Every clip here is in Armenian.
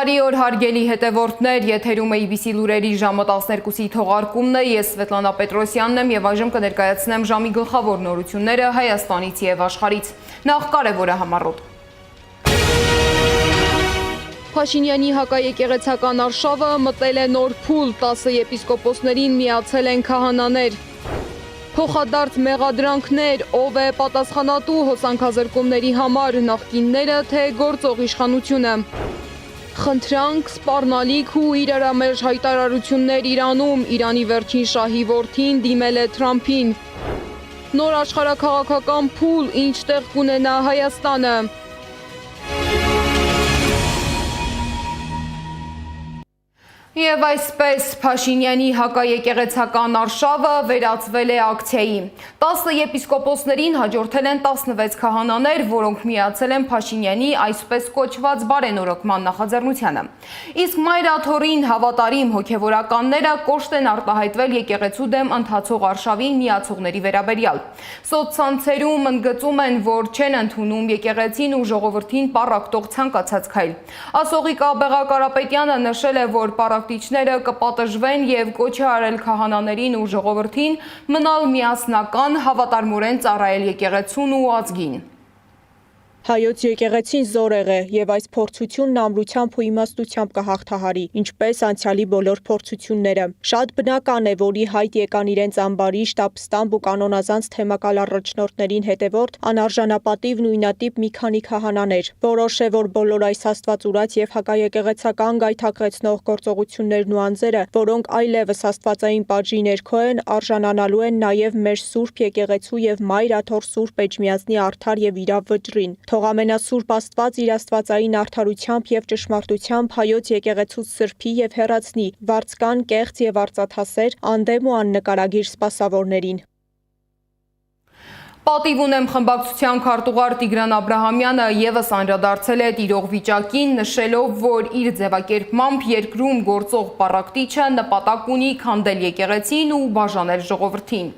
Բարի օր հարգելի հետևորդներ, եթերում է IBC լուրերի ժամը 12-ի թողարկումն է, ես Սվետլանա Պետրոսյանն եմ և այժմ կներկայացնեմ ժամի գլխավոր նորությունները Հայաստանից և աշխարհից։ Նախ կարևորը համառոտ։ Փաշինյանի հակաեկեղեցական արշավը մտել է նոր փուլ, 10 եպիսկոպոսներին միացել են քահանաներ։ Փոխադարձ մեղադրանքներ, ով է պատասխանատու հոսանքազրկումների համար, նախկինները թե գործող իշխանությունը։ Խնդրանք, սպառնալիք ու իրարամերժ հայտարարություններ Իրանում, Իրանի վերջին շահի որդին դիմել է Թրամփին։ Նոր աշխարհաքաղաքական փուլ, ինչ տեղ կունենա Հայաստանը։ Եվ այսպես Փաշինյանի հակաեկեղեցական արշավը վերածվել է ակցիայի։ 10 եպիսկոպոսներին հաջորդել են 16 քահանաներ, որոնք միացել են Փաշինյանի այսպես կոչված բարենորոգման նախաձեռնությանը։ Իսկ մայրաթորին հավատարիմ հոգևորականները կոշտ են արտահայտվել եկեղեցու դեմ ընթացող արշավին միացողների վերաբերյալ։ Սոցցանցերում ընդգծում են, որ չեն ընդունում եկեղեցին ու ժողովրդին պառակտող ցանկացած քայլ։ Ասողիկ Աբեղա Կարապետյանը նշել է, որ պառակտիչները կպատժվեն և կոչ է արել քահանաներին ու ժողովրդին մնալ միասնական, հավատարմորեն ծառայել եկեղեցուն ու ազգին։ Հայոց եկեղեցին զորեղ է և այս փորձությունն ամրությամբ ու իմաստությամբ կհաղթահարի, ինչպես անցյալի բոլոր փորձությունները։ Շատ բնական է, որ ի հայտ եկան իրենց ամբարի, շտապստամբ ու կանոնազանց թեմակալ առաջնորդներին հետևորդ անարժանապատիվ նույնատիպ մի քանի քահանաներ։ Որոշ է, որ բոլոր այս աստված ուրած և հակաեկեղեցական գայթակղեցնող գործողություններն ու անձերը, որոնք այլևս աստվածային պատժի ներքո են, արժանանալու են նաև մեր Սուրբ եկեղեցու և Մայր Աթոռ Սուրբ Էջմիածնի արդար և իրավ վճռին։ Թող ամենասուրբ Աստված իր աստվածային արդարությամբ և ճշմարտությամբ հայոց եկեղեցուց սրբի և հեռացնի վարձկան, կեղծ և արծաթասեր, անդեմ ու աննկարագիր սպասավորներին։ Պատիվ ունեմ խմբակցության քարտուղար Տիգրան Աբրահամյանը ևս անդրադարձել է տիրող վիճակին, նշելով, որ իր ձևակերպմամբ երկրում գործող պառակտիչը նպատակ ունի քանդել եկեղեցին ու բաժանել ժողովրդին։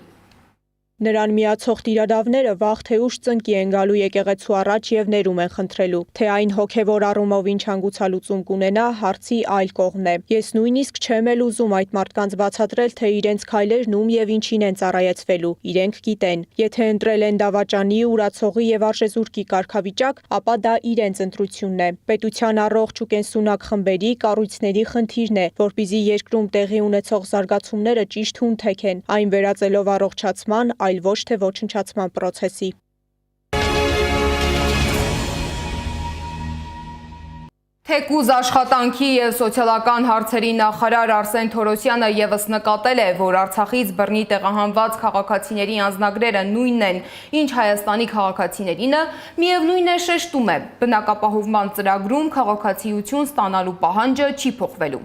Նրան միացող տիրադավները վաղ թե ուշ ծնկի են գալու եկեղեցու առաջ և ներում են խնդրելու, թե այն հոգևոր առումով ինչ հանգուցալուծում կունենա, հարցի այլ կողմն է։ Ես նույնիսկ չեմ էլ ուզում այդ մարդկանց բացատրել, թե իրենց քայլերն ում և ինչին են ծառայեցվելու, իրենք գիտեն։ Եթե ընտրել են դավաճանի, ուրացողի և արժեզուրկի կարգավիճակ, ապա դա իրենց ընտրությունն է։ Պետության առողջ ու կենսունակ խմբերի, կառույցների խնդիրն է, որպեսզի երկրում տեղի ունեցող զարգացումները ճիշտ հունթեք են, այն վերածելով առողջացման, այլ ոչ թե ոչնչացման պրոցեսի։ Թեկուզ աշխատանքի և սոցիալական հարցերի նախարար Արսեն Թորոսյանը ևս նկատել է, որ Արցախից բռնի տեղահանված քաղաքացիների անձնագրերը նույնն են, ինչ Հայաստանի քաղաքացիներինը, միևնույն է շեշտում է, բնակապահովման ծրագրում քաղաքացիություն ստանալու պահանջը չի փոխվելու։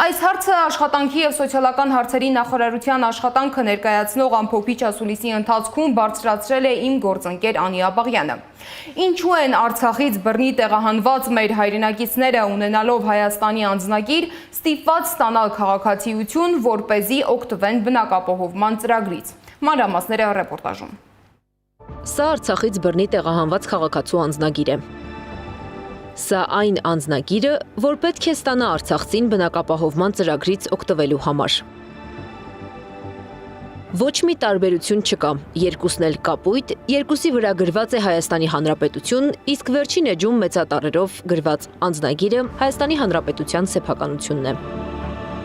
Այս հարցը աշխատանքի և սոցիալական հարցերի նախարարության աշխատանքը ներկայացնող ամփոփիչ ասուլիսի ընթացքում բարձրացրել է իմ գործընկեր Անի Աբաղյանը։ Ինչու են Արցախից բռնի տեղահանված մեր հայրենակիցները ունենալով Հայաստանի անձնագիր ստիպված ստանալ քաղաքացիություն, որպեսզի օգտվեն բնակապահովման ծրագրից։ Մանրամասները ռեպորտաժում։ Սա Արցախից բռնի տեղահանված քաղաքացու անձնագիր է։ Սա այն անձնագիրը, որ պետք է ստանա արցախցին բնակապահովման ծրագրից օգտվելու համար։ Ոչ մի տարբերություն չկա, երկուսն էլ կապույտ, երկուսի վրա գրված է Հայաստանի Հանրապետություն, իսկ վերջին էջում մեծատառերով գրված անձնագիրը Հայաստանի Հանրապետության սեփականությունն է։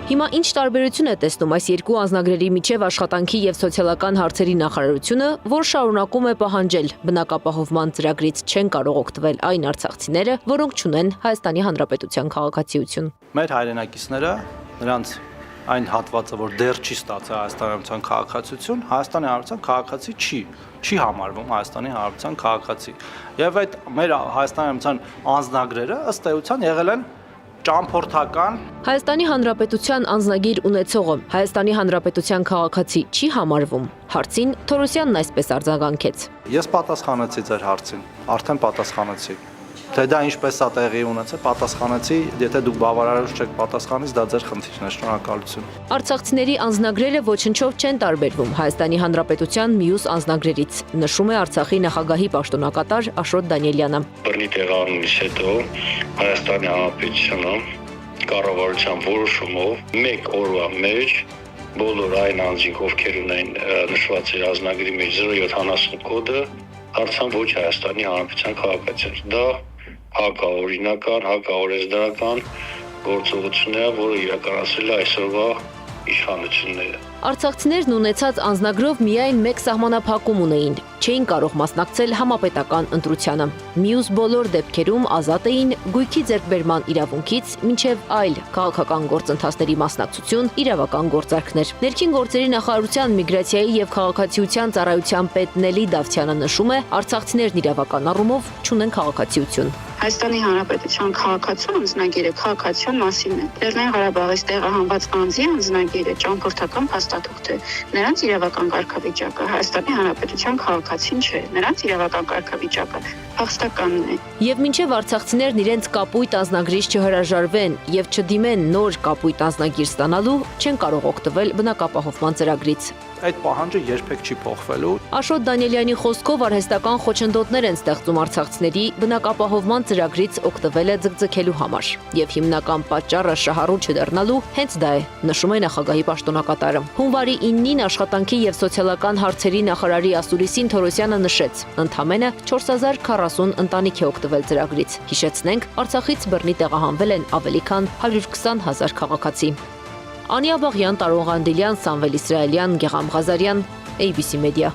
Հիմա ինչ տարբերություն է տեսնում այս երկու անձնագրերի միջև աշխատանքի և սոցիալական հարցերի նախարարությունը, որ շարունակում է պահանջել բնակապահովման ծրագրից չեն կարող օգտվել այն արցախցիները, որոնք չունեն Հայաստանի Հանրապետության քաղաքացիություն։ Մեր հայրենակիցները, նրանց այն հատվածը, որ դեռ չի ստացել Հայաստանի Հանրապետության քաղաքացիություն, Հայաստանի Հանրապետության քաղաքացի չի համարվում Հայաստանի Հանրապետության քաղաքացի։ Եվ այդ մեր Հայաստանի Հանրապետության անձնագրերը ըստ էության եղել են ճամփորդական։ Հայաստանի Հանրապետության անձնագիր ունեցողը Հայաստանի Հանրապետության քաղաքացի չի համարվում։ Հարցին Թորոսյանն այսպես արձագանքեց. Ես պատասխանեցի ձեր հարցին, արդեն պատասխանեցի։ Թե դա ինչպես է տեղի ունեցել, պատասխանեցի, եթե դուք բավարարված չեք պատասխանից, դա ձեր խնդիրն է, շնորհակալություն։ Արցախցիների անձնագրերը ոչնչով չեն տարբերվում Հայաստանի Հանրապետության մյուս անձնագրերից, նշում է Արցախի նախագահի պաշտոնակատար Աշոտ Դանիելյանը։ Բռնի տեղանունից հետո Հայաստանի Հանրապետությունը կառավարության որոշումով 1 օրվա մեջ բոլոր այն անձինք, ովքեր ունեն նշված իր անձնագրի մեջ 070 կոդը, դարձան ոչ Հայաստանի Հանրապետության քաղաքացիներ։ Դա հակաօրինական, հակաօրենսդրական գործողությունն է, որը իրականացրել է այսօրվա իշխանությունները։ Արցախցիներն ունեցած անձնագրով միայն մեկ սահմանափակում ունեին, չէին կարող մասնակցել համապետական ընտրությանը։ Մյուս բոլոր դեպքերում ազատ էին գույքի ձեռքբերման իրավունքից մինչև այլ քաղաքական գործընթացների մասնակցություն, իրավական գործարքներ։ Ներքին գործերի նախարարության միգրացիայի եւ քաղաքացիության ծառայության պետ Նելի Դավթյանը նշում է, արցախցիներն իրավական առումով չունեն քաղաքացիություն։ Հայաստանի Հանրապետության քաղաքացու անձնագիրը քաղաքացիության մասին է։ Լեռնային Ղարաբաղից տեղահանված անձի անձնագիրը ճամփորդական փաստաթուղթ է։ Նրանց իրավական կարգավիճակը Հայաստանի Հանրապետության քաղաքացին չէ։ Նրանց իրավական կարգավիճակը փախստականն է։ Եվ մինչև արցախցիներն իրենց կապույտ անձնագրից չհրաժարվեն եւ չդիմեն նոր կապույտ անձնագիր ստանալու, չեն կարող օգտվել բնակապահովման ծրագրից։ Այդ պահանջը երբեք չի փոխվելու։ Աշոտ Դանիելյանի խոսքով արհեստական խոչընդոտներ են ստեղծում արցախցիների բնակապահովման ծրագրից օգտվելը ձգձգելու համար։ Եվ հիմնական պատճառը շահառու չդառնալու հենց դա է, նշում է նախագահի պաշտոնակատարը։ Հունվարի 9-ին աշխատանքի եւ սոցիալական հարցերի նախարարի Ասուլիսին Թորոսյանը նշեց, ընդամենը 4040 ընտանիք է օգտվել ծրագրից։ Հիշեցնենք, Արցախից բռնի տեղահանվել են ավելի քան 120 000 քաղաքացի։ Անիա Բաղյան, Տարոն Ղանդիլյան, Սամվել Իսրայելյան, Գեգամ Ղազարյան, ABC Media։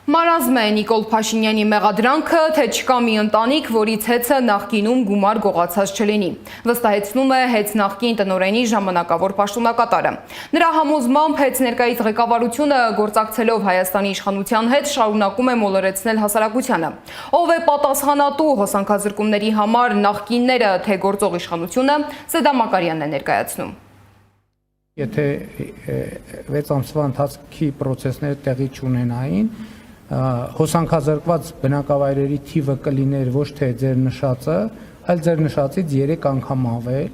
Մարազմ է Նիկոլ Փաշինյանի մեղադրանքը, թե չկա մի ընտանիք, որից հեծը նախկինում գումար գողացած չլինի, վստահեցնում է հեծ նախկին տնօրենի ժամանակավոր պաշտոնակատարը։ Նրա համոզմամբ հեծ ներկայիս ղեկավարությունը գործակցելով Հայաստանի իշխանության հետ շարունակում է մոլորեցնել հասարակությանը։ Ով է պատասխանատու հոսանքազրկումների համար, նախկինները, թե գործող իշխանությունը, Սեդա Մակարյանն է ներկայացնում։ Եթե 6 ամսվա ընթացքի process-ները տեղի չունենային, հոսանքազրկված բնակավայրերի թիվը կլիներ ոչ թե ձեր նշածը, այլ ձեր նշածից 3 անգամ ավել։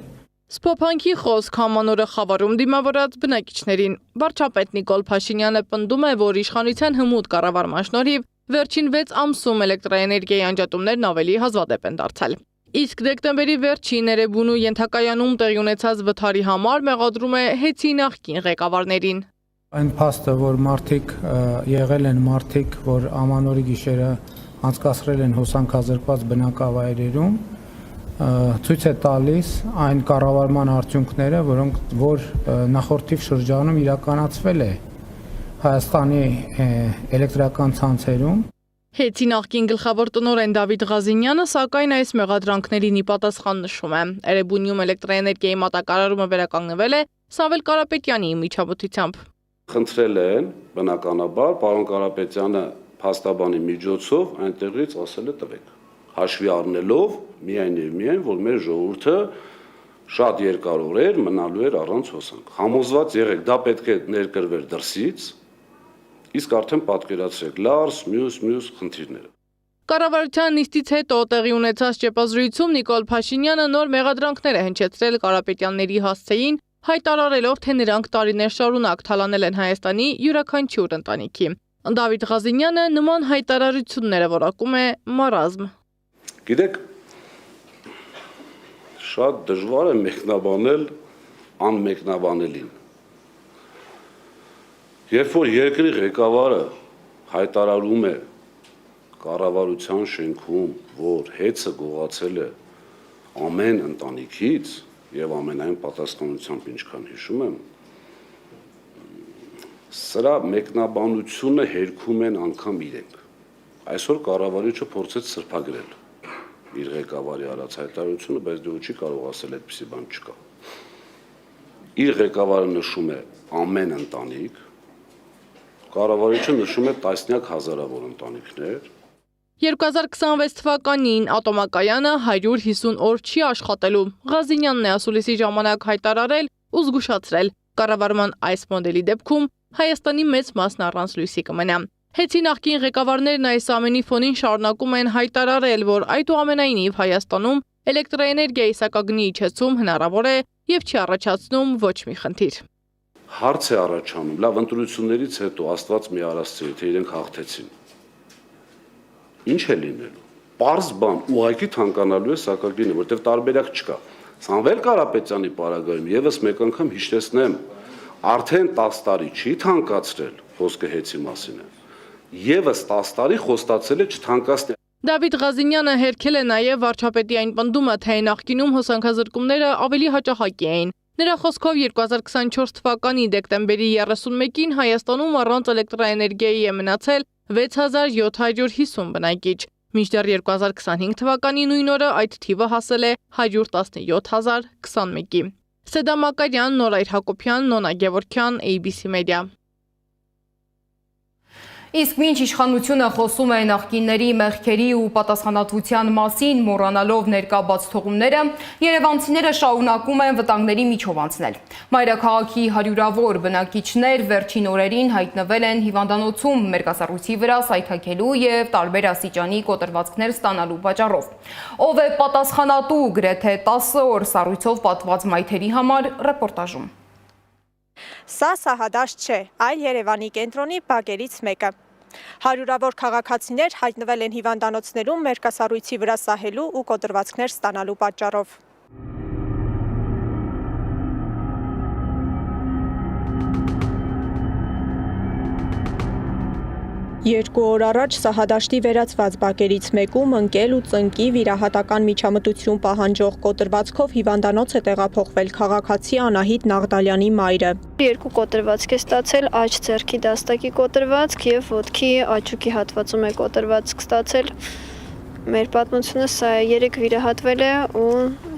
Սփոփանքի խոսք համանորը խավարում դիմավորած բնակիչներին։ Վարչապետ Նիկոլ Փաշինյանը պնդում է, որ իշխանության հմուտ կառավարման շնորհիվ վերջին 6 ամսում էլեկտրաէներգիայի անջատումներն ավելի հազվադեպ են դարձել։ Իսկ դեկտեմբերի վերջին Էրեբունու ենթակայանում տեղի ունեցած վթարի համար մեղադրում է հեծի նախկին ղեկավարներին։ Այն փաստը, որ մարդիկ եղել են մարդիկ, որ ամանորի գիշերը անցկացրել են հոսանքազրկված բնակավայրերում, ցույց է տալիս այն կառավարման արդյունքները, որ նախորդիվ շրջանում իրականացվել է Հայաստանի էլեկտրական ցանցերում։ Հեծի նախկին գլխավոր տնօրեն Դավիթ Ղազինյանը սակայն այս մեղադրանքներին ի պատասխան նշում է. Էրեբունիում էլեկտրաէներգիայի մատակարարումը վերականգնվել է Սամվել Կարապետյանի միջամտությամբ։ Խնդրել են բնականաբար պարոն Կարապետյանը փաստաբանի միջոցով այնտեղից ասել է տվեք։ Հաշվի առնելով միայն եւ միայն, որ մեր ժողովուրդը շատ երկար օրեր մնալու էր առանց հոսանք։ Համոզված եղեք, դա պետք է ներկրվեր դրսից, իսկ արդեն պատկերացրեք լարս, մյուս խնդիրները։ Կառավարության նիստից հետո տեղի ունեցած ճեպազրույցում Նիկոլ Փաշինյանը նոր մեղադրանքներ է հնչեցրել Կարապետյանների հասցեին, հայտարարելով, թե նրանք տարիներ շարունակ թալանել են Հայաստանի յուրաքանչյուր ընտանիքի։ Դավիթ Ղազինյանը նման հայտարարությունները որակում է մարազմ։ Գիտեք, շատ դժվար է մեկնաբանել անմեկնաբանելին։ Երբ որ երկրի ղեկավարը հայտարարում է կառավարության շենքում, որ հեծը գողացել է ամեն ընտանիքից եւ ամենայն պատասխանությամբ ինչքան հիշում եմ, սրա մեկնաբանությունը հերքում են անգամ իրենք։ Այսօր կառավարիչը փորձեց սրբագրել իր ղեկավարի արած հայտարարությունը, բայց դու չի կարող ասել այդպիսի բան չկա։ Իր ղեկավարը նշում է ամեն ընտանիք, կառավարիչը նշում է տասնյակ հազարավոր ընտանիքներ։ 2026 թվականին ատոմակայանը 150 օր չի աշխատելու։ Ղազինյանն է ասուլիսի ժամանակ հայտարարել ու զգուշացրել. կառավարման այս մոդելի դեպքում Հայաստանի մեծ մասն առանց լույսի կմնա։ Հեցի նախկին ղեկավարներն այս ամենի ֆոնին շարունակում են հայտարարել, որ այդուամենայնիվ Հայաստանում էլեկտրաէներգիայի սակագնի իջեցում հնարավոր է եւ չի առաջացնում ոչ մի խնդիր։ Հարց է առաջանում, լավ ընտրություններից հետո Աստված մի արասցի, թե իրենք հաղթեցին։ Ինչ է լինելու։ Պարզ բան, ուղղակի թանկանալու է սակագինը, որտեղ տարբերակ չկա։ Սամվել Կարապետյանի պարագայում եւս մեկ անգամ հիշեցնեմ, արդեն 10 տարի չի թանկացրել խոսքը հեծի մասին է։ Եվս 10 տարի խոստացել է չթանկացնել։ Դավիթ Ղազինյանը հերքել է նաև վարչապետի այն պնդումը, թե նախկինում հոսանքազրկումները ավելի հաճախակի էին։ Նրա խոսքով 2024 թվականի դեկտեմբերի 31-ին Հայաստանում առանց էլեկտրաէներգիայի է մնացել 6750 բնակիչ, մինչդեռ 2025 թվականի նույն օրը այդ թիվը հասել է 117021-ի։ Սեդա Մակարյան, Նորայր Հակոբյան, Նոնա Գևորգյան, ABC Media։ Իսկ մինչ իշխանությունը խոսում է նախկինների մեղքերի ու պատասխանատվության մասին, մոռանալով ներկա բացթողումները, երևանցիները շարունակում են վտանգների միջով անցնել։ Մայրաքաղաքի հարյուրավոր բնակիչներ վերջին օրերին հայտնվել են հիվանդանոցում մերկասառույցի վրա սայթաքելու եւ տարբեր աստիճանի կոտրվածքներ ստանալու պատճառով։ Ով է պատասխանատու գրեթե 10 օր սառույցով պատված մայթերի համար, ռեպորտաժում։ Սա սահադաշտ չէ, այլ Երևանի կենտրոնի բակերից մեկը։ Հարյուրավոր քաղաքացիներ հայտնվել են հիվանդանոցներում մերկասառույցի վրա սահելու ու կոտրվածքներ ստանալու պատճառով։ Երկու օր առաջ Սահադաշտի վերացված բակերից մեկում ընկել ու ծնկի վիրահատական միջամտություն պահանջող կոտրվածքով հիվանդանոց է տեղափոխվել քաղաքացի Անահիտ Նաղդալյանի մայրը։ Երկու կոտրվածք է ստացել, աջ ձեռքի դաստակի կոտրվածք եւ ոտքի աճուկի հատվածում է կոտրվածք ստացել։ Մեր պատմությունը սա է, 3 վիրահատվել է ու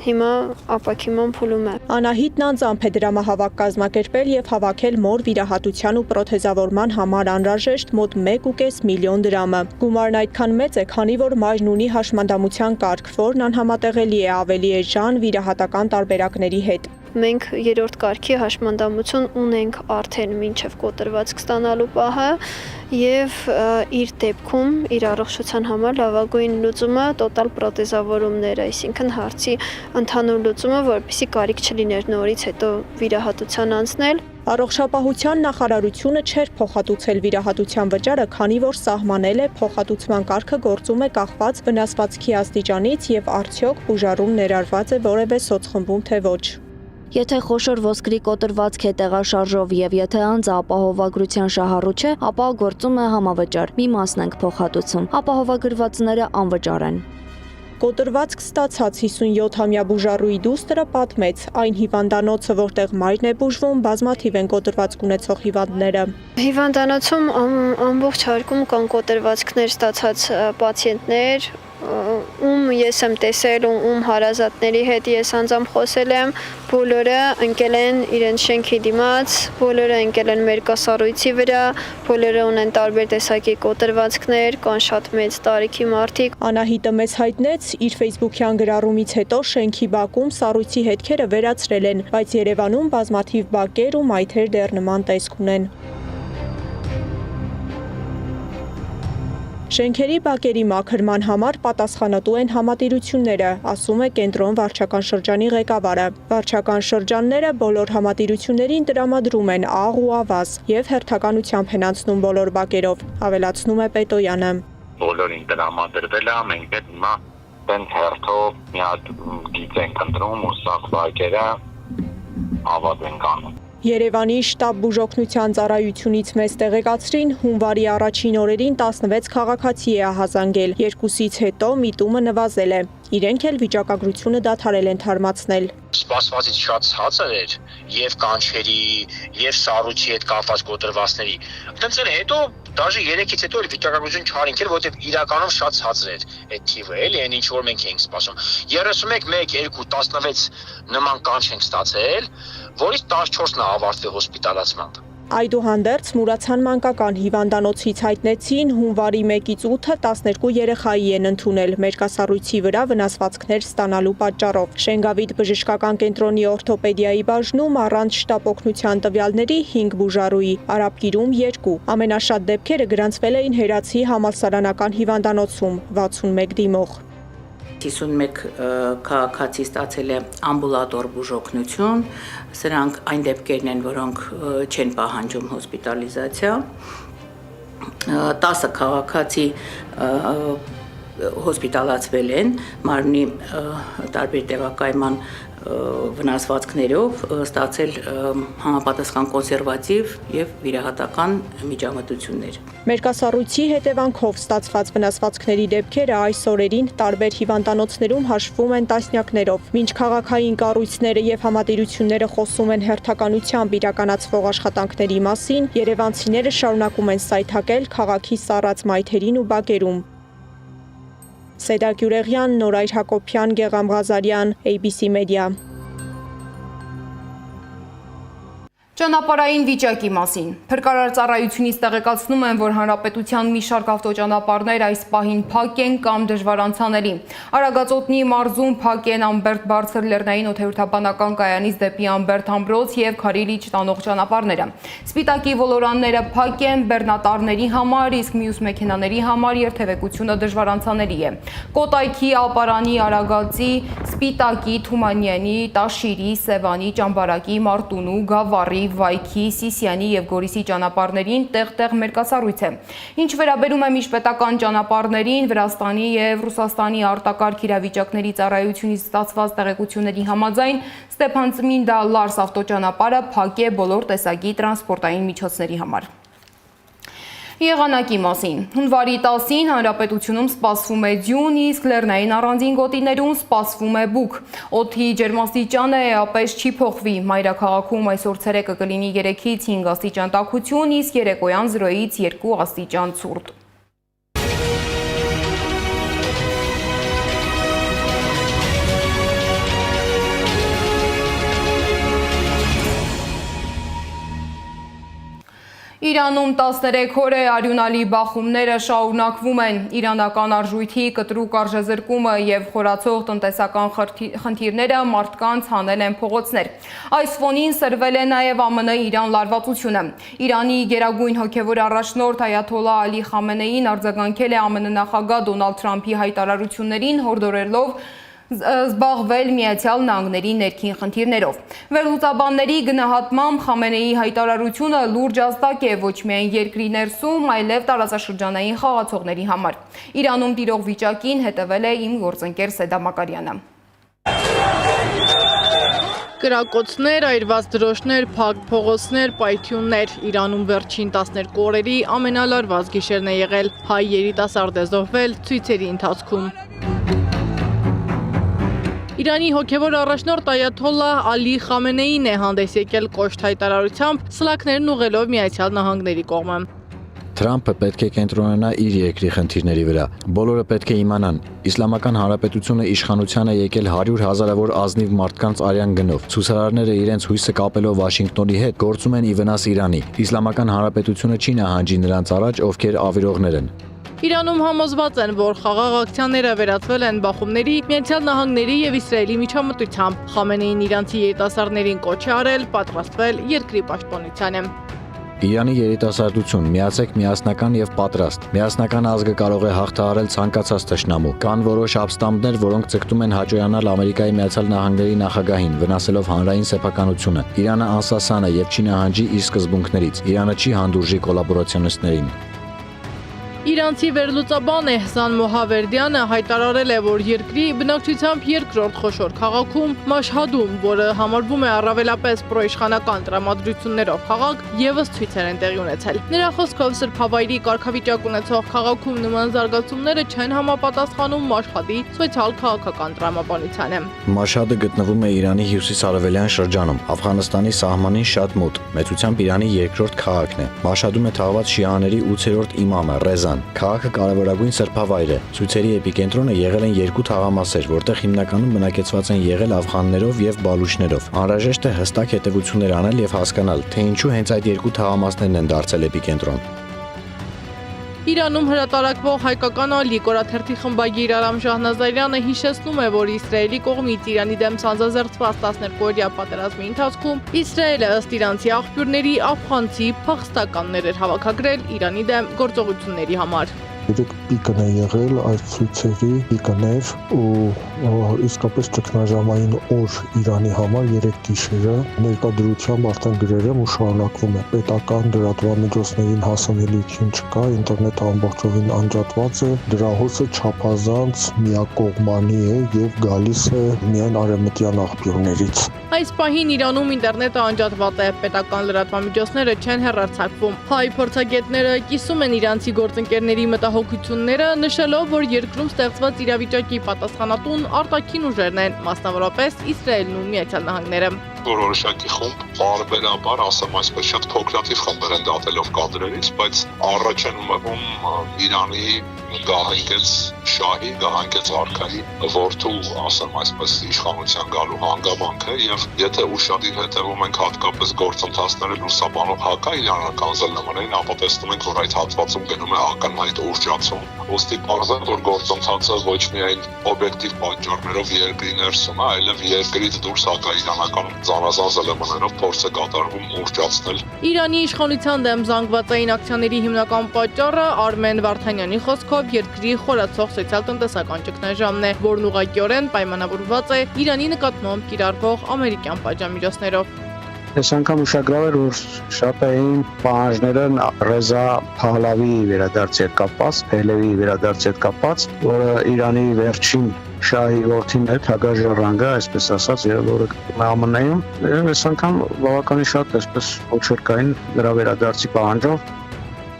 հիմա ապակիման փուլում է։ Անահիտն անձամբ է դրամահավաք կազմակերպել եւ հավաքել մոր վիրահատության ու պրոթեզավորման համար անհրաժեշտ մոտ 1.5 միլիոն դրամը։ Գումարն այդքան մեծ է, քանի որ մայրն ունի հաշմանդամության կարգ, որն անհամատեղելի է ավելի էժան վիրահատական տարբերակների հետ։ Մենք երրորդ կարգի հաշմանդամություն ունենք արդեն մինչև կոտրվածք ստանալու պահը եւ իր դեպքում իր առողջության համար լավագույն լուծումը տոտալ պրոթեզավորումներ, այսինքն հարցի ընդհանուր լուծումը, որպեսզի կարիք չլիներ նորից հետո վիրահատության անցնել։ Առողջապահության նախարարությունը չէր փոխհատուցել վիրահատության վճարը, քանի որ սահմանել է փոխհատուցման կարգը գործում է կախված վնասվածքի աստիճանից եւ արդյոք բուժառում ներառված է որևէ սոցխմբում թե ոչ։ Եթե խոշոր ոսկրի կոտրվածք է տեղաշարժով եւ եթե անձը ապահովագրության շահառու չէ, ապա գործում է համավճար։ Մի մասն ենք փոխհատուցում, ապահովագրվածները անվճար են։ Կոտրվածք ստացած 57-ամյա բուժառուի դուստրը պատմեց, այն հիվանդանոցը, որտեղ մայրն է բուժվում, բազմաթիվ են կոտրվածք ունեցող հիվանդները։ Հիվանդանոցում ամբողջ հարկում կան կոտրվածքներ ստացած պացիենտներ, ում ես եմ տեսել ու ում հարազատների հետ ես անձամբ խոսել եմ, բոլորը ընկել են իրենց շենքի դիմաց, բոլորը ընկել են մերկասառույցի վրա, բոլորը ունեն տարբեր տեսակի կոտրվածքներ, կան շատ մեծ տարիքի մարդիկ։ Անահիտը մեզ հայտնեց, իր Facebook-յան գրառումից հետո շենքի բակում սառույցի հետքերը վերացրել են, բայց Երևանում բազմաթիվ բակեր ու մայթեր դեռ նման տեսք ունեն։ Շենքերի բակերի մաքրման համար պատասխանատու են համատիրությունները, ասում է կենտրոն վարչական շրջանի ղեկավարը։ Վարչական շրջանները բոլոր համատիրություններին տրամադրում են աղ ու ավազ եւ հերթականությամբ են անցնում բոլոր բակերով, ավելացնում է Պետոյանը։ Բոլորին տրամադրվել է, մենք հիմա տենց հերթով մի հատ գիծ ենք ընտրում ու սա բակերը ավազ ենք անում։ Երևանի շտաբ բուժօգնության ծառայությունից մեզ տեղեկացրին, հունվարի առաջին օրերին 16 քաղաքացի է ահազանգել, երկուսից հետո միտումը նվազել է։ Իրենք էլ վիճակագրությունը դադարել են թարմացնել։ Սպասվածից շատ ցածր էր եւ կանչերի, եւ սառույցի հետ կապված կոտրվածքների։ Դրանց հետո դաժե 3-ից հետո էլ վիճակագրություն չարինք էր, որովհետեւ իրականում շատ ցածր էր այդ թիվը, էլի այն ինչ որ մենք էինք սպասում։ 31, 1, 2, 16 նման կանչ ենք ստացել, որից 14-ն է ավարտվել հոսպիտալացմամբ։ Այդուհանդերձ Մուրացան մանկական հիվանդանոցից հայտնեցին հունվարի 1-ից 8-ը 12 երեխայի են ընդունել մերկասառույցի վրա վնասվածքներ ստանալու պատճառով։ Շենգավիթ բժշկական կենտրոնի օրթոպեդիայի բաժնում առանց շտապ օգնության տվյալների 5 բուժարուի, Արաբկիրում 2։ Ամենաշատ դեպքերը գրանցվել էին Հերացի համալսարանական հիվանդանոցում 61 դիմող։ 51 քաղաքացի ստացել է ամբուլատոր բուժօգնություն, սրանք այն դեպքերն են, որոնք չեն պահանջում հոսպիտալիզացիա, 10 քաղաքացի հոսպիտալացվել են, մարմնի տարբեր տեղակայման վնասվածքներով, ստացել համապատասխան կոնսերվատիվ եւ վիրահատական միջամտություններ։ Մերկասառույցի հետևանքով ստացված վնասվածքների դեպքերը այս օրերին տարբեր հիվանդանոցներում հաշվում են տասնյակներով։ Մինչ քաղաքային կառույցները եւ համատիրությունները խոսում են հերթականությամբ իրականացվող աշխատանքների մասին, երևանցիները շարունակում են սայթակել քաղաքի սառած մայթերին ու բակերում։ Սեդակ Յուրեղյան, Նորայր Հակոբյան, Գեգամ Ղազարյան, ABC Media։ Ճանապարհային վիճակի մասին։ Փրկարար ծառայությունից տեղեկացնում են, որ հանրապետության մի շարք ավտոճանապարհներ այս պահին փակ են կամ դժվար անցանելի։ Արագածոտնի մարզում փակ են Ամբերտ բարձր լեռնային օդերթաբանական կայանից դեպի Ամբերտ ամրոց եւ Քարիլիչ տանող ճանապարհները։ Սպիտակի ոլորանները փակ են բեռնատարների համար, իսկ մյուս մեքենաների համար երթևեկությունը դժվար անցանելի է։ Կոտայքի, Ապարանի, Արագածի, Սպիտակի, Թումանյանի, Տաշիրի, Սևանի, Ճամբարակի, Մարտունու, Գավառի, Վայքի, Սիսիանի եւ Գորիսի ճանապարհներին տեղ-տեղ մերկասառույց է։ Ինչ վերաբերում է միջպետական ճանապարհներին, Վրաստանի եւ Ռուսաստանի արտակարգ իրավիճակների ծառայությունից ստացված տեղեկությունների համաձայն Ստեփանցմինդա Լարս ավտոճանապարհը փակ է բոլոր տեսակի տրանսպորտային միջոցների համար։ Եղանակի մասին։ Հունվարի 10-ին հանրապետությունում սպասվում է ձյուն, իսկ լեռնային առանձին գոտիներում սպասվում է բուք։ Օդի ջերմաստիճանը էապես չի փոխվի։ Մայրաքաղաքում այսօր ցերեկը կլինի 3-ից 5 աստիճան տաքություն, իսկ երեկոյան 0-ից 2 աստիճան ցուրտ։ Իրանում 13 օր է արյունալի բախումները շարունակվում են։ Իրանական արժույթի կտրուկ արժեզրկումը եւ խորացող տնտեսական խնդիրները մարդկանց հանել են փողոցներ։ Այս ֆոնին սրվել է նաեւ ԱՄՆ-Իրան լարվածությունը։ Իրանի գերագույն հոգեվոր առաջնորդ Այաթոլլահ Ալի Խամենեին արձագանքել է ԱՄՆ նախագահ Դոնալդ Թրամփի հայտարարություններին, հորդորելով զբաղվել Միացյալ Նահանգների ներքին խնդիրներով։ Վերլուծաբանների գնահատմամբ Խամենեիի հայտարարությունը լուրջ ազդակ է ոչ միայն երկրի ներսում, այլև տարածաշրջանային խաղացողների համար։ Իրանում տիրող վիճակին հետևել է իմ գործընկեր Սեդա Մակարյանը։ Կրակոցներ, այրված դրոշներ, փակ փողոցներ, պայթյուններ։ Իրանում վերջին 12 օրերի ամենալարված գիշերն է եղել։ Հայ երիտասարդ է զոհվել ցույցերի ընթացքում։ Իրանի հոգևոր առաջնորդ Այաթոլլահ Ալի Խամենեին է հանդես եկել կոշտ հայտարարությամբ սլաքներն ուղղելով Միացյալ Նահանգների կողմը։ Թրամփը պետք է կենտրոնանա իր երկրի խնդիրների վրա։ Բոլորը պետք է իմանան, Իսլամական Հանրապետությունը իշխանության է եկել 100 հազարավոր ազնիվ մարդկանց արյան գնով։ Ցուցարարները իրենց հույսը կապելով Վաշինգտոնի հետ գործում են ի վնաս Իրանի։ Իսլամական Հանրապետությունը չի նահանջի նրանց առաջ, ովքեր ավիրողներ են։ Իրանում համոզված են, որ խաղաղ ակցիաները վերածվել են բախումների, Միացյալ Նահանգների եւ Իսրայելի միջամտությամբ։ Խամենեին իրանցի երիտասարդներին կոչ է արել պատրաստվել երկրի պաշտպանությանը։ Իրանի երիտասարդություն, միացեք միասնական եւ պատրաստ։ Միասնական ազգը կարող է հաղթահարել ցանկացած թշնամու։ Կան որոշ ապստամբներ, որոնք ցկտում են հաջողանալ Ամերիկայի Միացյալ Նահանգների նախագահին, վնասելով հանրային սեփականությունը։ Իրանը անսասան է եւ չի նահանջի իր սկզբունքներից։ Իրանը չի հանդուրժի կոլաբորացիոնիստներին։ Իրանցի վերլուծաբան Էհսան Մոհավերդյանը հայտարարել է, որ երկրի բնակչությամբ երկրորդ խոշոր քաղաքում Մաշհադում, որը համարվում է առավելապես պրոիշխանական տրամադրություններով քաղաք, եւս ցույցեր են տեղի ունեցել։ Նրա խոսքով սրբավայրի կարգավիճակ ունեցող քաղաքում նման զարգացումները չեն համապատասխանում Մաշհադի սոցիալ-քաղաքական տրամաբանությանը։ Մաշհադը գտնվում է Իրանի հյուսիս-արևելյան շրջանում, Աֆղանստանի սահմանին շատ մոտ, մեծությամբ Իրանի երկրորդ քաղաքն է։ Մաշհադում է թաղված շիաների 8-րդ իմամը Ռեզան։ Հայաստան։ Քաղաքը կարևորագույն սրբավայր է։ Ցույցերի էպիկենտրոնը եղել են 2 թաղամասեր, որտեղ հիմնականում բնակեցված են եղել աֆղաններով եւ բալուչներով։ Անհրաժեշտ է հստակ հետևություններ անել եւ հասկանալ, թե ինչու հենց այդ 2 թաղամասերն են դարձել էպիկենտրոն։ Իրանում հրատարակվող հայկական Ալիկ օրաթերթի խմբագիր Արամ Շահնազարյանը հիշեցնում է, որ Իսրայելի կողմից Իրանի դեմ սանձազերծված 12-օրյա պատերազմի ընթացքում Իսրայելը ըստ իրանցի աղբյուրների աֆղանցի փախստականներ էր հավաքագրել Իրանի դեմ գործողությունների համար։ 3 պիկն է եղել այս ցույցերի պիկներ ու իսկապես ճգնաժամային օր Իրանի համար 3 գիշերը ներկայությամբ արդեն գրել եմ ու շարունակվում է պետական լրատվամիջոցներին հասանելիություն չկա ինտերնետը ամբողջովին անջատված է դրա հոսը չափազանց միակողմանի է եւ գալիս է միայն արևմտյան աղբյուրներից Այս պահին Իրանում ինտերնետը անջատված է, պետական լրատվամիջոցները չեն հեռարձակվում։ Հայ փորձագետները կիսում են իրանցի գործընկերների մտահոգությունները, նշելով, որ երկրում ստեղծված իրավիճակի պատասխանատուն արտաքին ուժերն են, մասնավորապես Իսրայելն ու Միացյալ Նահանգները։ Որոշակի խումբ բարբերաբար, ասեմ այսպես, շատ փոքրաթիվ խմբեր են դատելով կադրերից, բայց առաջ են մղում Իրանի գահանկեց շահի, գահանկեց արքայի որդու, ասեմ այսպես, իշխանության գալու հանգամանքը եւ եթե ուշադիր հետևում ենք հատկապես գործընթացները լուսաբանող հակաիրանական ԶԼՄ-ներին, ապա տեսնում ենք, որ այդ հատվածում գնում է ակնհայտ ուռճացում։ Ոստի պարզ է, որ գործընթացը ոչ միայն օբյեկտիվ պատճառներով երկրի ներսում է, այլև երկրից դուրս հակաիրանական զանազան ԶԼՄ-ներով փորձ է կատարվում ուռճացնել։ Իրանի իշխանության դեմ զանգվածային ակցիաների հիմնական պատճառը Արմեն Վարդանյանի խոսքով երկրի խորացող սոցիալ-տնտեսական ճգնաժամն է, որն ուղղակիորեն պայմանավորված է Իրանի նկատմամբ կիրառվող ամերիկյան պատժամիջոցներով։ Այս անգամ ուշագրավ էր, որ շատ էին պահանջները Ռեզա Փահլավիի վերադարձի հետ կապված, Փահլավիի վերադարձի հետ կապված, որը Իրանի վերջին շահի որդին է, թագաժառանգը, այսպես ասած, որը ԱՄՆ-ում, եւ այս անգամ բավականին շատ այսպես ոչր կային նրա վերադարձի պահանջով։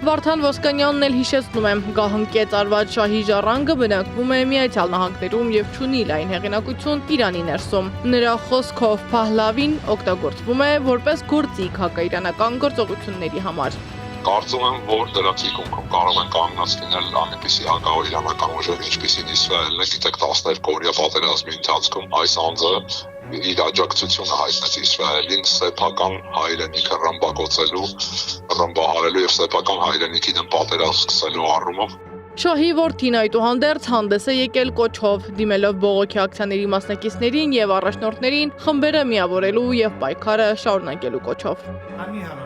Վարդան Ոսկանյանն էլ հիշեցնում է, գահանկեց արված շահի ժառանգը բնակվում է Միացյալ Նահանգներում եւ չունի լայն հեղինակություն Իրանի ներսում։ Նրա խոսքով Փահլավին օգտագործվում է որպես գործիք հակաիրանական գործողությունների համար։ Կարծում եմ, որ դրա թիկունքում կարող են կանգնած լինել այնպիսի հակաիրանական ուժեր, ինչպիսին Իսրայելն է, գիտեք 12-օրյա պատերազմի ընթացքում այս անձը իր աջակցությունը հայտնեց Իսրայելին սեփական հայրենիքը ռմբակոծելու, ռմբահարելու եւ սեփական հայրենիքի դեմ պատերազմ սկսելու առումով։ Շահի որդին այդուհանդերձ հանդես է եկել կոչով, դիմելով բողոքի ակցիաների մասնակիցներին եւ առաջնորդներին խմբերը միավորելու եւ պայքարը շարունակելու կոչով։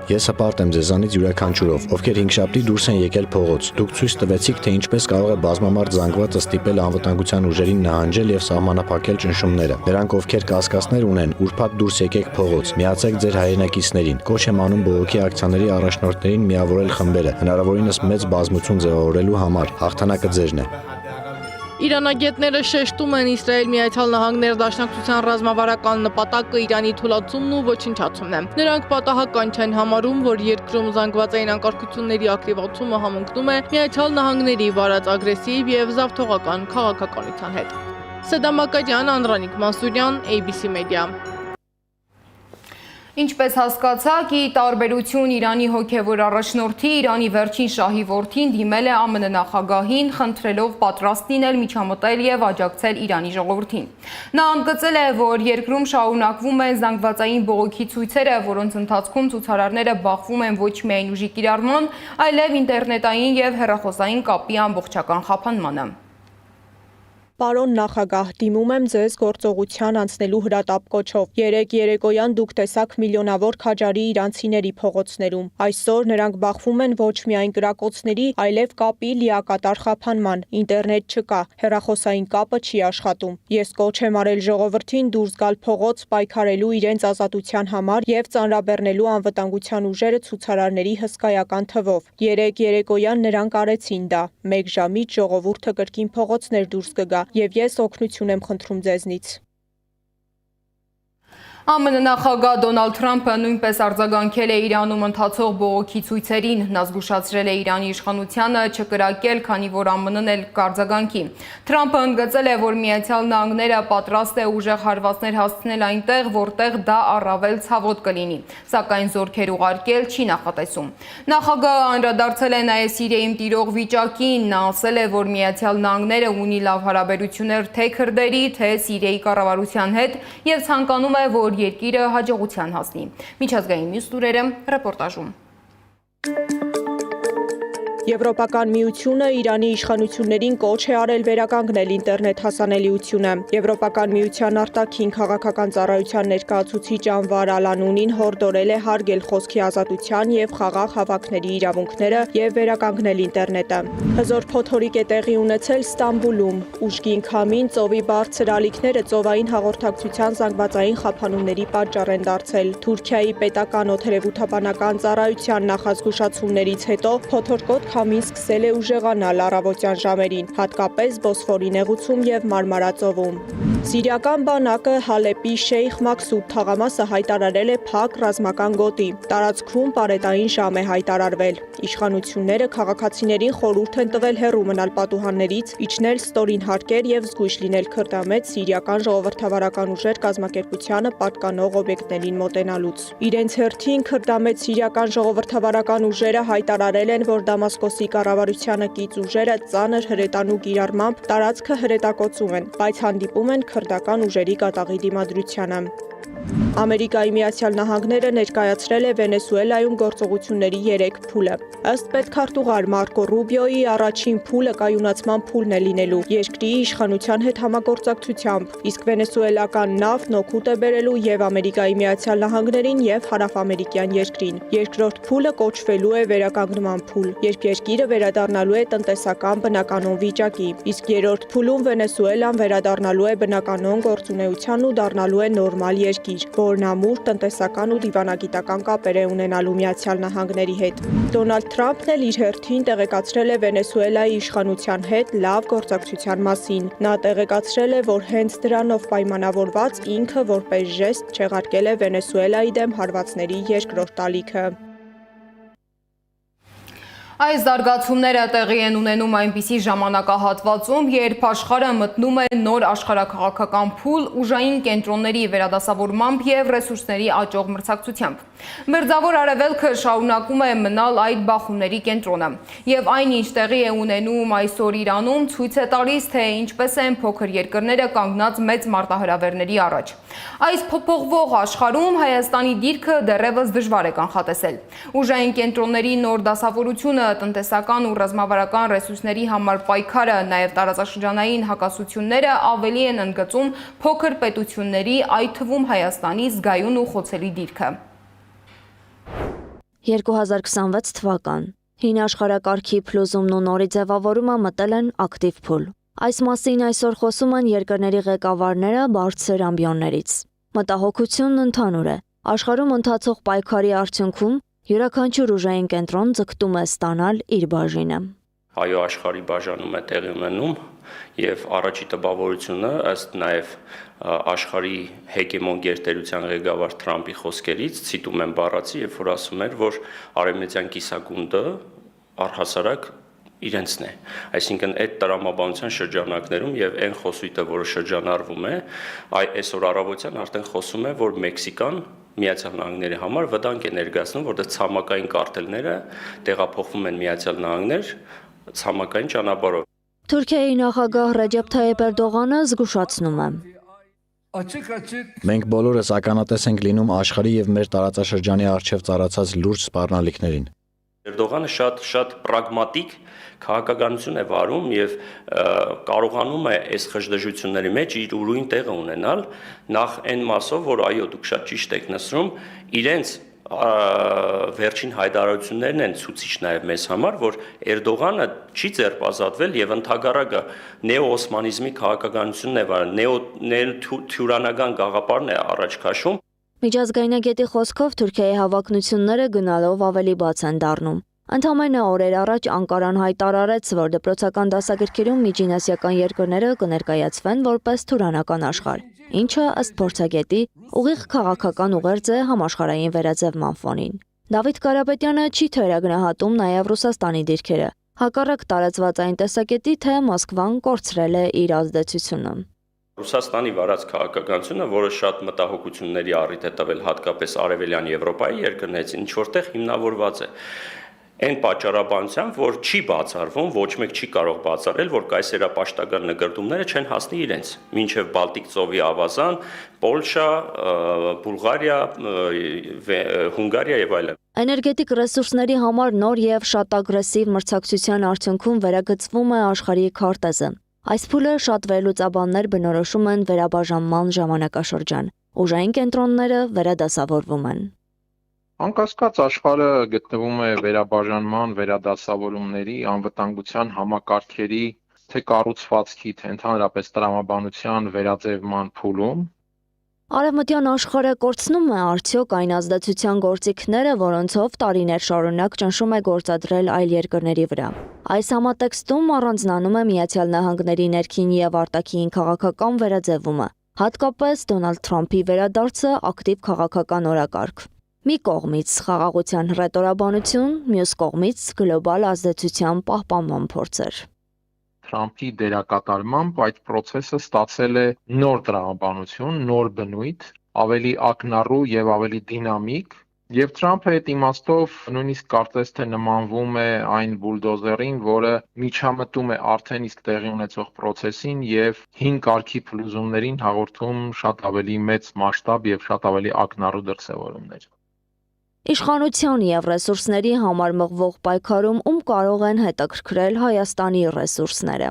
Ես հպարտ եմ ձեզանից յուրաքանչյուրով, ովքեր հինգշաբթի դուրս են եկել փողոց։ Դուք ցույց տվեցիք, թե ինչպես կարող է բազմամարդ զանգվածը ստիպել անվտանգության ուժերին նահանջել եւ սահմանափակել ճնշումները։ Նրանք, ովքեր կասկածներ ունեն, ուրբաթ դուրս եկեք փողոց, միացեք ձեր հայրենակիցներին։ Կոչ եմ անում բողոքի ակցիաների առաջնորդներին միավորել խմբերը, հնարավորինս մեծ բազմություն ձևավորելու համար։ Հաղթանակը ձերն է։ Իրանագետները շեշտում են Իսրայել-Միացյալ Նահանգներ դաշնակցության ռազմավարական նպատակը Իրանի թուլացումն ու ոչնչացումն է։ Նրանք պատահական չեն համարում, որ երկրում զանգվածային անկարգությունների ակտիվացումը համընկնում է Միացյալ Նահանգների վարած ագրեսիվ եւ զավթողական քաղաքականության հետ։ Սեդամ Ակաջյան, Անդրանիկ Մանսուրյան, ABC Media։ Ինչպես հասկացաք, ի տարբերություն Իրանի հոգևոր առաջնորդի, Իրանի վերջին շահի որդին դիմել է ԱՄՆ նախագահին, խնդրելով պատրաստ լինել միջամտել եւ աջակցել Իրանի ժողովրդին։ Նա ընդգծել է, որ երկրում շարունակվում են զանգվածային բողոքի ցույցերը, որոնց ընթացքում ցուցարարները բախվում են ոչ միայն ուժի կիրառման, այլև ինտերնետային եւ հեռախոսային կապի ամբողջական խափանմանը։ Պարոն նախագահ, դիմում եմ ձեզ գործողության անցնելու հրատապ կոչով։ Երեկ երեկոյան դուք տեսաք միլիոնավոր քաջարի իրանցիների փողոցներում։ Այսօր նրանք բախվում են ոչ միայն կրակոցների, այլև կապի լիակատար խափանման։ Ինտերնետ չկա, հեռախոսային կապը չի աշխատում։ Ես կոչ եմ արել ժողովրդին դուրս գալ փողոց պայքարելու իրենց ազատության համար եւ ծանրաբեռնելու անվտանգության ուժերը ցուցարարների հսկայական թվով։ Երեկ երեկոյան նրանք արեցին դա։ 1 ժամից ժողովուրդը կրկին փողոցներ դուրս կգա։ Եվ ես օգնություն եմ խնդրում ձեզնից։ ԱՄՆ նախագահ Դոնալդ Թրամփը նույնպես արձագանքել է Իրանում ընթացող բողոքի ցույցերին, նա զգուշացրել է Իրանի իշխանությանը չկրակել, քանի որ ԱՄՆ-ն էլ կարձագանքի։ Թրամփը ընդգծել է, որ Միացյալ Նահանգները պատրաստ է ուժեղ հարվածներ հասցնել այնտեղ, որտեղ դա առավել ցավոտ կլինի, սակայն զորքեր ուղարկել չի նախատեսում։ Նախագահը անդրադարձել է նաև Սիրիայում տիրող վիճակին, նա ասել է, որ Միացյալ Նահանգները ունի լավ հարաբերություններ թե քրդերի, թե Սիրիայի կառավարության հետ եւ ցանկանում է, որ երկիրը հաջողության հասնի։ Միջազգային մյուս լուրերը ռեպորտաժում։ Եվրոպական միությունը Իրանի իշխանություններին կոչ է արել վերականգնել ինտերնետ հասանելիությունը։ Եվրոպական միության արտաքին քաղաքական ծառայության ներկայացուցիչ Անվար Ալանունին հորդորել է հարգել խոսքի ազատության եւ խաղաղ հավաքների իրավունքները եւ վերականգնել ինտերնետը։ Հզոր փոթորիկ է տեղի ունեցել Ստամբուլում։ Ուժգին քամին ծովի բարձր ալիքները ծովային հաղորդակցության զանգվածային խափանումների պատճառ են դարձել։ Թուրքիայի պետական օդերևութաբանական ծառայության նախազգուշացումներից հետո փոթորկոտ քամին սկսել է ուժեղանալ առավոտյան ժամերին, հատկապես Բոսֆորի նեղուցում եւ Մարմարածովում։ Սիրիական բանակը Հալեպի Շեյխ Մաքսուդ թաղամասը հայտարարել է փակ ռազմական գոտի։ Տարածքում պարետային ժամ է հայտարարվել։ Իշխանությունները քաղաքացիներին խորհուրդ են տվել հեռու մնալ պատուհաններից, իջնել ստորին հարկեր եւ զգույշ լինել քրդամետ սիրիական ժողովրդավարական ուժեր կազմակերպությանը պատկանող օբյեկտներին մոտենալուց։ Իրենց հերթին քրդամետ սիրիական ժողովրդավարական ուժերը հայտարարել են, որ Դամասկոսի կառավարությանը կից ուժերը ծանր հրետանու կիրառմամբ տարածքը հրետակոծում են, բայց հանդիպում են քրդական ուժերի կատաղի դիմադրությանը։ Ամերիկայի Միացյալ Նահանգները ներկայացրել է Վենեսուելայում գործողությունների 3 փուլը։ Ըստ պետքարտուղար Մարկո Ռուբիոյի առաջին փուլը կայունացման փուլն է լինելու երկրի իշխանության հետ համագործակցությամբ, իսկ վենեսուելական նավթն օգուտ է բերելու եւ Ամերիկայի Միացյալ Նահանգներին եւ հարավամերիկյան երկրին։ Երկրորդ փուլը կոչվելու է վերականգնման փուլ, երբ երկիրը վերադառնալու է տնտեսական բնականոն վիճակի, իսկ երրորդ փուլում Վենեսուելան վերադառնալու է բնականոն գործունեության ու դառնալու է նորմալ երկիր, որն ամուր տնտեսական ու դիվանագիտական կապեր է ունենալու Միացյալ Նահանգների հետ։ Դոնալդ Թրամփն էլ իր հերթին տեղեկացրել է Վենեսուելայի իշխանության հետ լավ գործակցության մասին։ Նա տեղեկացրել է, որ հենց դրանով պայմանավորված ինքը որպես ժեստ չեղարկել է Վենեսուելայի դեմ հարվածների երկրորդ ալիքը։ Այս զարգացումները տեղի են ունենում այնպիսի ժամանակահատվածում, երբ աշխարհը մտնում է նոր աշխարհաքաղաքական փուլ ուժային կենտրոնների վերադասավորմամբ եւ ռեսուրսների աճող մրցակցությամբ։ Մերձավոր Արևելքը շարունակում է մնալ այդ բախումների կենտրոնը, եւ այն, ինչ տեղի է ունենում այսօր Իրանում, ցույց է տալիս, թե ինչպես են փոքր երկրները կանգնած մեծ մարտահրավերների առաջ։ Այս փոփոխվող աշխարհում Հայաստանի դիրքը դեռևս դժվար է կանխատեսել։ Ուժային կենտրոնների նոր դասավորությունը, տնտեսական ու ռազմավարական ռեսուրսների համար պայքարը, նաև տարածաշրջանային հակասությունները ավելի են ընդգծում փոքր պետությունների, այդ թվում Հայաստանի զգայուն ու խոցելի դիրքը։ 2026 թվական հին աշխարհակարգի փլուզումն ու նորի ձևավորումը մտել են ակտիվ փուլ։ Այս մասին այսօր խոսում են երկրների ղեկավարները բարձր ամբիոններից։ Մտահոգությունն ընդհանուր է։ Աշխարհում ընթացող պայքարի արդյունքում յուրաքանչյուր ուժային կենտրոն ձգտում է ստանալ իր բաժինը։ Այո, աշխարհի բաժանում է տեղի ունենում եւ առաջի տպավորությունը ըստ նաեւ աշխարհի հեգեմոն գերտերության ղեկավար Թրամփի խոսքերից ցիտում են բառացի, երբ որ ասում էր, որ արևմտյան կիսագունդը առհասարակ իրենցն է, այսինքն այդ տրամաբանության շրջանակներում եւ այն խոսույթը, որը շրջանառվում է, այսօր առավոտյան արդեն խոսում է, որ Մեքսիկան Միացյալ Նահանգների համար վտանգ է ներկայացնում, որտեղ ցամաքային կարտելները տեղափոխվում են Միացյալ Նահանգներ ցամաքային ճանապարհով։ Թուրքիայի նախագահ Ռեջեփ Թայիփ Էրդողանը զգուշացնում է. Մենք բոլորս ականատես ենք լինում աշխարհի եւ մեր տարածաշրջանի առջև ծառացած լուրջ սպառնալիքներին։ Էրդողանը շատ պրագմատիկ քաղաքականություն է վարում եւ կարողանում է այս խժդժությունների մեջ իր ուրույն տեղը ունենալ նախ այն մասով, որ այո, դուք շատ ճիշտ եք նշում, իրենց վերջին հայտարարություններն են ցուցիչ նաև մեզ համար, որ Էրդողանը չի ձերբազատվել եւ ընդհակառակը նեո-օսմանիզմի քաղաքականությունն է վարել, նեո-թյուրանական գաղափարն է առաջ քաշում։ Միջազգայնագետի խոսքով Թուրքիայի հավակնությունները գնալով ավելի բաց են դառնում։ Ընդամենը օրեր առաջ Անկարան հայտարարեց, որ դպրոցական դասագրքերում միջինասիական երկրները կներկայացվեն որպես թուրանական աշխարհ, ինչը ըստ փորձագետի ուղիղ քաղաքական ուղերձ է համաշխարհային վերաձևման ֆոնին։ Դավիթ Կարապետյանը չի թերագնահատում նաև Ռուսաստանի դիրքերը, հակառակ տարածված այն տեսակետի, թե Մոսկվան կորցրել է իր ազդեցությունը։ Ռուսաստանի վարած քաղաքականությունը, որը շատ մտահոգությունների առիթ է տվել հատկապես արևելյան Եվրոպայի երկրներից, ինչ որտեղ հիմնավորված է այն պատճառաբանությամբ, որ չի բացառվում, ոչ մեկ չի կարող բացառել, որ կայսերապաշտական նկրտումները չեն հասնի իրենց, մինչև Բալտիկ ծովի ավազան, Պոլշա, Բուլղարիա, Հունգարիա եւ այլն։ Էներգետիկ ռեսուրսների համար նոր եւ շատ ագրեսիվ մրցակցության արդյունքում վերագծվում է աշխարհի քարտեզը։ Այս փուլը շատ վերլուծաբաններ բնորոշում են վերաբաժանման ժամանակաշրջան։ Ուժային կենտրոնները վերադասավորվում են։ Անկասկած աշխարհը գտնվում է վերաբաժանման, վերադասավորումների, անվտանգության համակարգերի, թե կառուցվածքի, թե ընդհանրապես տրամաբանության վերաձևման փուլում։ Արևմտյան աշխարհը կորցնում է արդյոք այն ազդեցության գործիքները, որոնցով տարիներ շարունակ ճնշում է գործադրել այլ երկրների վրա։ Այս համատեքստում առանձնանում է Միացյալ Նահանգների ներքին եւ արտաքին քաղաքական վերաձևումը, հատկապես Դոնալդ Թրամփի վերադարձը ակտիվ քաղաքական օրակարգ։ Մի կողմից խաղաղության հռետորաբանություն, մյուս կողմից գլոբալ ազդեցության պահպանման փորձեր։ Թրամփի դերակատարմամբ այդ process-ը ստացել է նոր տրամաբանություն, նոր բնույթ, ավելի ակնառու եւ ավելի դինամիկ, եւ Թրամփը այդ իմաստով նույնիսկ կարծես թե նմանվում է այն բուլդոզերին, որը միջամտում է արդեն իսկ տեղի ունեցող process-ին եւ հին կարգի փլուզումներին հաղորդում շատ ավելի մեծ մասշտաբ եւ շատ ավելի ակնառու դրսեւորումներ։ Իշխանության եւ ռեսուրսների համար մղվող պայքարում ում կարող են հետաքրքրել Հայաստանի ռեսուրսները։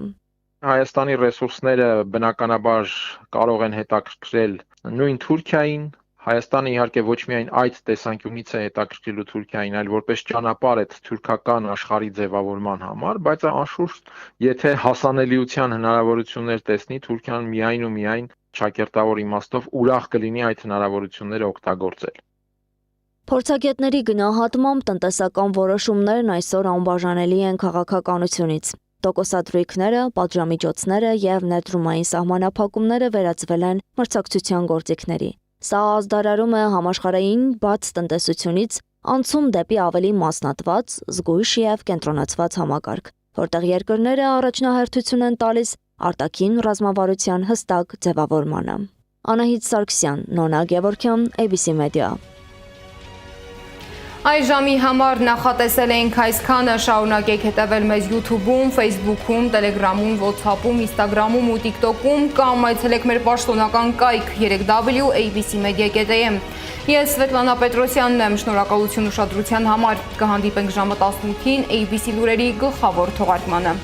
Հայաստանի ռեսուրսները բնականաբար կարող են հետաքրքրել նույն Թուրքիային, Հայաստանը իհարկե ոչ միայն այդ տեսանկյունից է հետաքրքրելու Թուրքիային, այլ որպես ճանապարհ այդ թուրքական աշխարհի ձևավորման համար, բայց անշուշտ, եթե հասանելիության հնարավորություններ տեսնի, Թուրքիան միայն ու միայն ճակերտավոր իմաստով ուրախ կլինի այդ հնարավորությունները օգտագործել։ Փորձագետների գնահատմամբ տնտեսական որոշումներն այսօր անբաժանելի են քաղաքականությունից։ Տոկոսադրույքները, պատժամիջոցները եւ ներդրումային սահմանափակումները վերածվել են մրցակցության գործիքների։ Սա ազդարարում է համաշխարհային բաց տնտեսությունից անցում դեպի ավելի մասնատված, զգույշ եւ կենտրոնացված համակարգ, որտեղ երկրները առաջնահերթություն են տալիս արտաքին ռազմավարության հստակ ձևավորմանը։ Անահիտ Սարգսյան, Նոնա Գևորգյան, ABC Media։ Այս ժամի համար նախատեսել էինք այսքանը, շարունակեք հետևել մեզ YouTube-ում, Facebook-ում, Telegram-ում, WhatsApp-ում, Instagram-ում ու TikTok-ում կամ այցելեք մեր պաշտոնական կայք www.abcmedia.am։ Ես Սվետլանա Պետրոսյանն եմ, շնորհակալություն ուշադրության համար, կհանդիպենք ժամը 18-ին ABC լուրերի գլխավոր թողարկմանը։